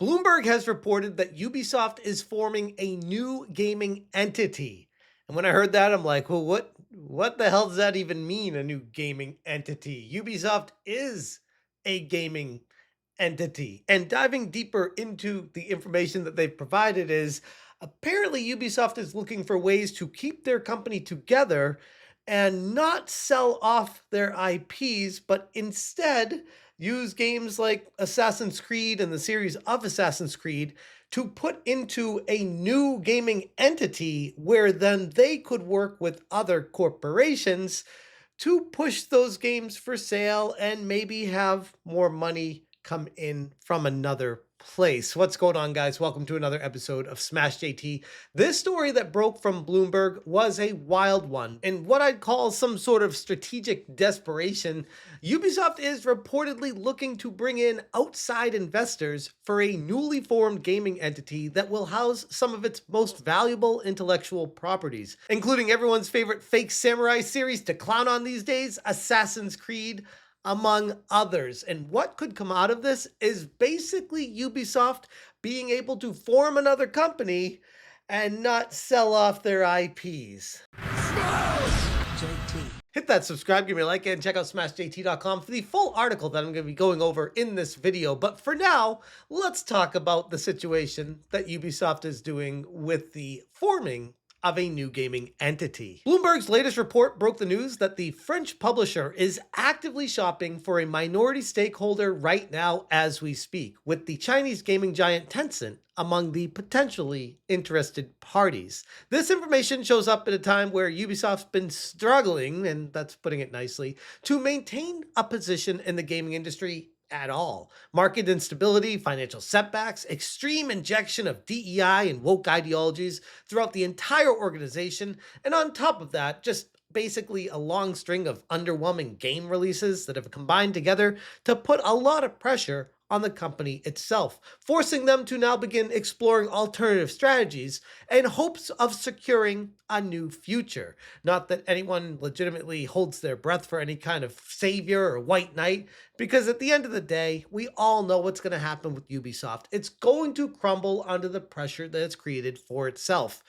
Bloomberg has reported that Ubisoft is forming a new gaming entity. And when I heard that, I'm like, well, what the hell does that even mean, a new gaming entity? Ubisoft is a gaming entity. And diving deeper into the information that they've provided is apparently Ubisoft is looking for ways to keep their company together and not sell off their IPs, but instead use games like Assassin's Creed and the series of Assassin's Creed to put into a new gaming entity where then they could work with other corporations to push those games for sale and maybe have more money come in from another place. What's going on, guys? Welcome to another episode of Smash JT. This story that broke from Bloomberg was a wild one. In what I'd call some sort of strategic desperation, Ubisoft is reportedly looking to bring in outside investors for a newly formed gaming entity that will house some of its most valuable intellectual properties, including everyone's favorite fake samurai series to clown on these days, Assassin's Creed, among others. And what could come out of this is basically Ubisoft being able to form another company and not sell off their IPs. Hit that subscribe, give me a like, and check out smashjt.com for the full article that I'm going to be going over in this video. But for now, let's talk about the situation that Ubisoft is doing with the forming of a new gaming entity. Bloomberg's latest report broke the news that the French publisher is actively shopping for a minority stakeholder right now as we speak, with the Chinese gaming giant Tencent among the potentially interested parties. This information shows up at a time where Ubisoft's been struggling, and that's putting it nicely, to maintain a position in the gaming industry at all. Market instability, financial setbacks, extreme injection of DEI and woke ideologies throughout the entire organization, and on top of that, just basically a long string of underwhelming game releases that have combined together to put a lot of pressure on the company itself, forcing them to now begin exploring alternative strategies in hopes of securing a new future. Not that anyone legitimately holds their breath for any kind of savior or white knight, because at the end of the day, we all know what's going to happen with Ubisoft. It's going to crumble under the pressure that it's created for itself.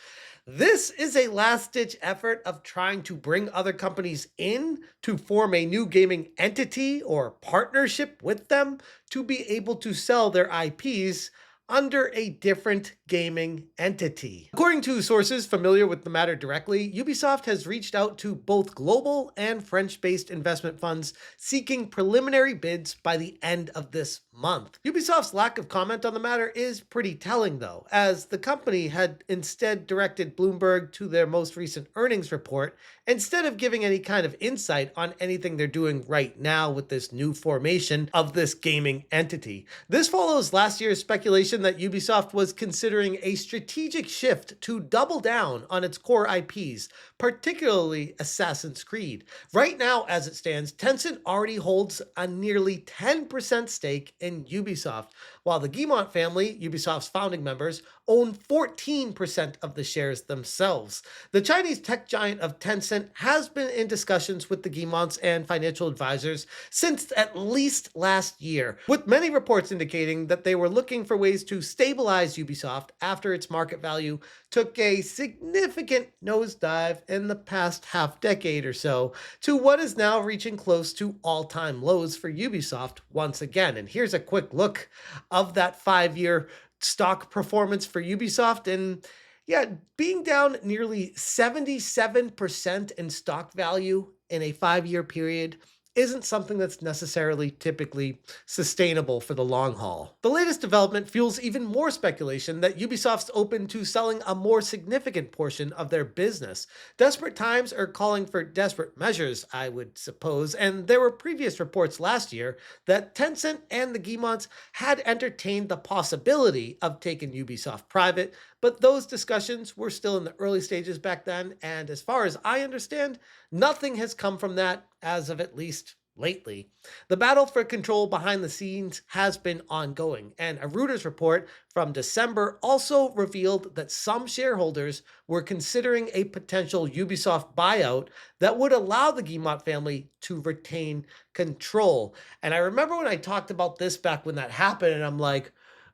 This is a last-ditch effort of trying to bring other companies in to form a new gaming entity or partnership with them to be able to sell their IPs under a different gaming entity. According to sources familiar with the matter directly, Ubisoft has reached out to both global and French-based investment funds seeking preliminary bids by the end of this month. Ubisoft's lack of comment on the matter is pretty telling though, as the company had instead directed Bloomberg to their most recent earnings report instead of giving any kind of insight on anything they're doing right now with this new formation of this gaming entity. This follows last year's speculation that Ubisoft was considering a strategic shift to double down on its core IPs, particularly Assassin's Creed. Right now, as it stands, Tencent already holds a nearly 10% stake in Ubisoft, while the Guillemot family, Ubisoft's founding members, own 14% of the shares themselves. The Chinese tech giant of Tencent has been in discussions with the Guillemots and financial advisors since at least last year, with many reports indicating that they were looking for ways to stabilize Ubisoft after its market value took a significant nosedive in the past half decade or so to what is now reaching close to all-time lows for Ubisoft once again. And here's a quick look of that 5-year stock performance for Ubisoft, and yeah, being down nearly 77% in stock value in a 5-year period isn't something that's necessarily typically sustainable for the long haul. The latest development fuels even more speculation that Ubisoft's open to selling a more significant portion of their business. Desperate times are calling for desperate measures, I would suppose, and there were previous reports last year that Tencent and the Guillemots had entertained the possibility of taking Ubisoft private, but those discussions were still in the early stages back then, and as far as I understand, nothing has come from that as of at least lately. The battle for control behind the scenes has been ongoing, and a Reuters report from December also revealed that some shareholders were considering a potential Ubisoft buyout that would allow the Guillemot family to retain control. And I remember when I talked about this back when that happened, and I'm like,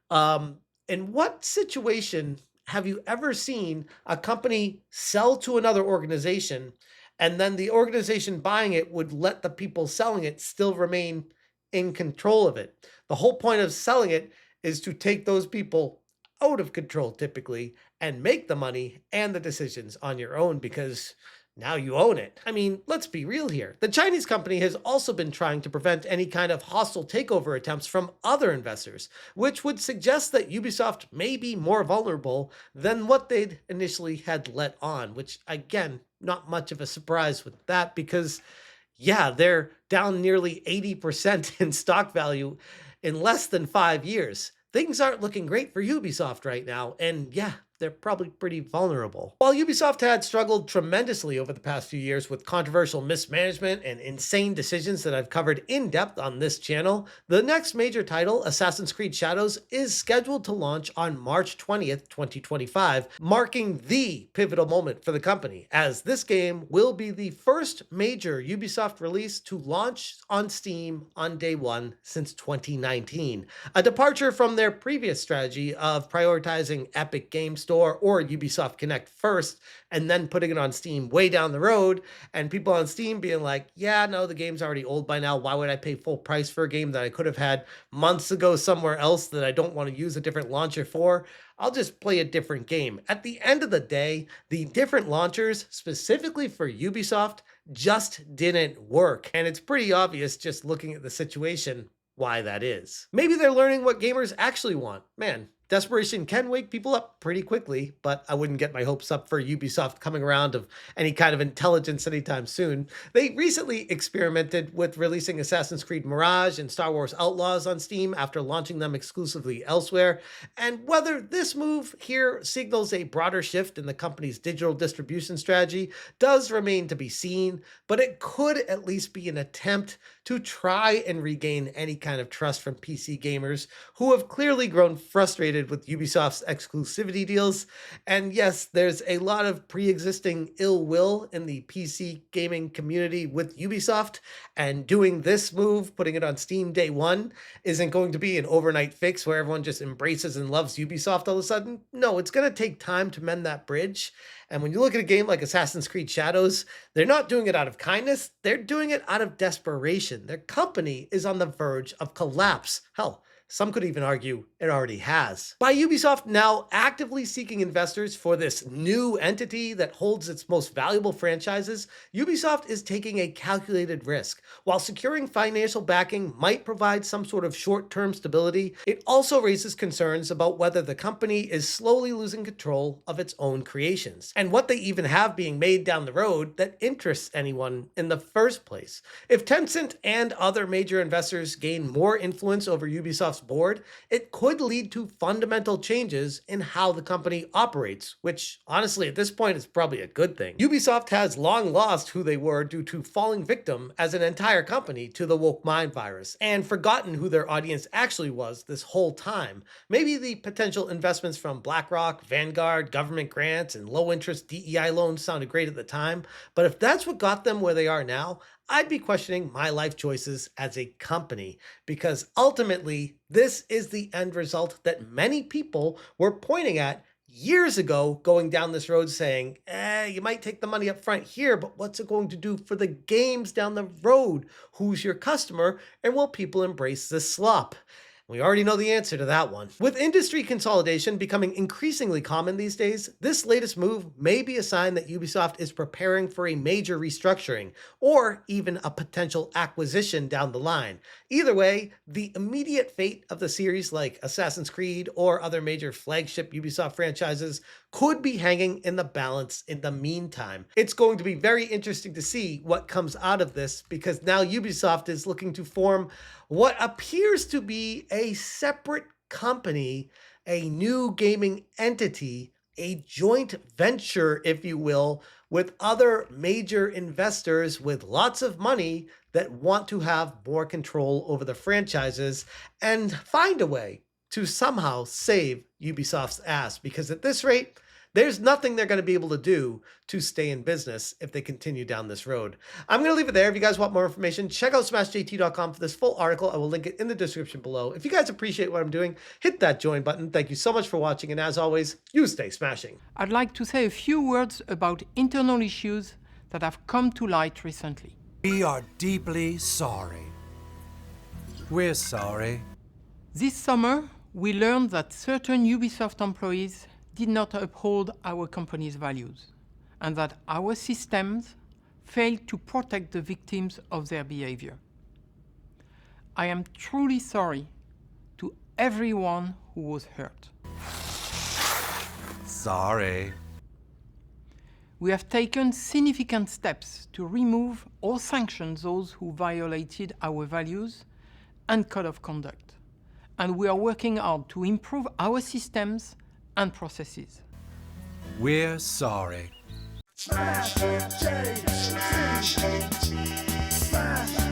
Um, in what situation have you ever seen a company sell to another organization and then the organization buying it would let the people selling it still remain in control of it? The whole point of selling it is to take those people out of control typically and make the money and the decisions on your own because now you own it. I mean, let's be real here. The Chinese company has also been trying to prevent any kind of hostile takeover attempts from other investors, which would suggest that Ubisoft may be more vulnerable than what they'd initially had let on, which again, not much of a surprise with that because yeah, they're down nearly 80% in stock value in less than 5 years. Things aren't looking great for Ubisoft right now, and yeah, they're probably pretty vulnerable. While Ubisoft had struggled tremendously over the past few years with controversial mismanagement and insane decisions that I've covered in depth on this channel, the next major title, Assassin's Creed Shadows, is scheduled to launch on March 20th, 2025, marking the pivotal moment for the company, as this game will be the first major Ubisoft release to launch on Steam on day one since 2019, a departure from their previous strategy of prioritizing Epic Games Store or Ubisoft Connect first and then putting it on Steam way down the road, and people on Steam being like, yeah, no, the game's already old by now. Why would I pay full price for a game that I could have had months ago somewhere else that I don't want to use a different launcher for? I'll just play a different game. At the end of the day, the different launchers, specifically for Ubisoft, just didn't work. And it's pretty obvious just looking at the situation why that is. Maybe they're learning what gamers actually want. Man, desperation can wake people up pretty quickly, but I wouldn't get my hopes up for Ubisoft coming around of any kind of intelligence anytime soon. They recently experimented with releasing Assassin's Creed Mirage and Star Wars Outlaws on Steam after launching them exclusively elsewhere, and whether this move here signals a broader shift in the company's digital distribution strategy does remain to be seen, but it could at least be an attempt to try and regain any kind of trust from PC gamers who have clearly grown frustrated with Ubisoft's exclusivity deals. And yes, there's a lot of pre-existing ill will in the PC gaming community with Ubisoft, and doing this move, putting it on Steam day one, isn't going to be an overnight fix where everyone just embraces and loves Ubisoft all of a sudden. No, it's going to take time to mend that bridge. And when you look at a game like Assassin's Creed Shadows, they're not doing it out of kindness, they're doing it out of desperation. Their company is on the verge of collapse. Hell, some could even argue it already has. By Ubisoft now actively seeking investors for this new entity that holds its most valuable franchises, Ubisoft is taking a calculated risk. While securing financial backing might provide some sort of short-term stability, it also raises concerns about whether the company is slowly losing control of its own creations, and what they even have being made down the road that interests anyone in the first place. If Tencent and other major investors gain more influence over Ubisoft's board, it could lead to fundamental changes in how the company operates, which honestly at this point is probably a good thing. Ubisoft has long lost who they were due to falling victim as an entire company to the woke mind virus, and forgotten who their audience actually was this whole time. Maybe the potential investments from BlackRock, Vanguard, government grants, and low-interest DEI loans sounded great at the time, but if that's what got them where they are now, I'd be questioning my life choices as a company, because ultimately, this is the end result that many people were pointing at years ago, going down this road saying, you might take the money up front here, but what's it going to do for the games down the road? Who's your customer? And will people embrace this slop? We already know the answer to that one. With industry consolidation becoming increasingly common these days, this latest move may be a sign that Ubisoft is preparing for a major restructuring, or even a potential acquisition down the line. Either way, the immediate fate of the series like Assassin's Creed or other major flagship Ubisoft franchises could be hanging in the balance in the meantime. It's going to be very interesting to see what comes out of this, because now Ubisoft is looking to form what appears to be a separate company, a new gaming entity, a joint venture, if you will, with other major investors with lots of money that want to have more control over the franchises and find a way to somehow save Ubisoft's ass. Because at this rate, there's nothing they're going to be able to do to stay in business if they continue down this road. I'm going to leave it there. If you guys want more information, check out smashjt.com for this full article. I will link it in the description below. If you guys appreciate what I'm doing, hit that join button. Thank you so much for watching, and as always, you stay smashing. I'd like to say a few words about internal issues that have come to light recently. We are deeply sorry. We're sorry. This summer, we learned that certain Ubisoft employees did not uphold our company's values, and that our systems failed to protect the victims of their behavior. I am truly sorry to everyone who was hurt. Sorry. We have taken significant steps to remove or sanction those who violated our values and code of conduct, and we are working hard to improve our systems and processes. We're sorry. Smash, change, smash.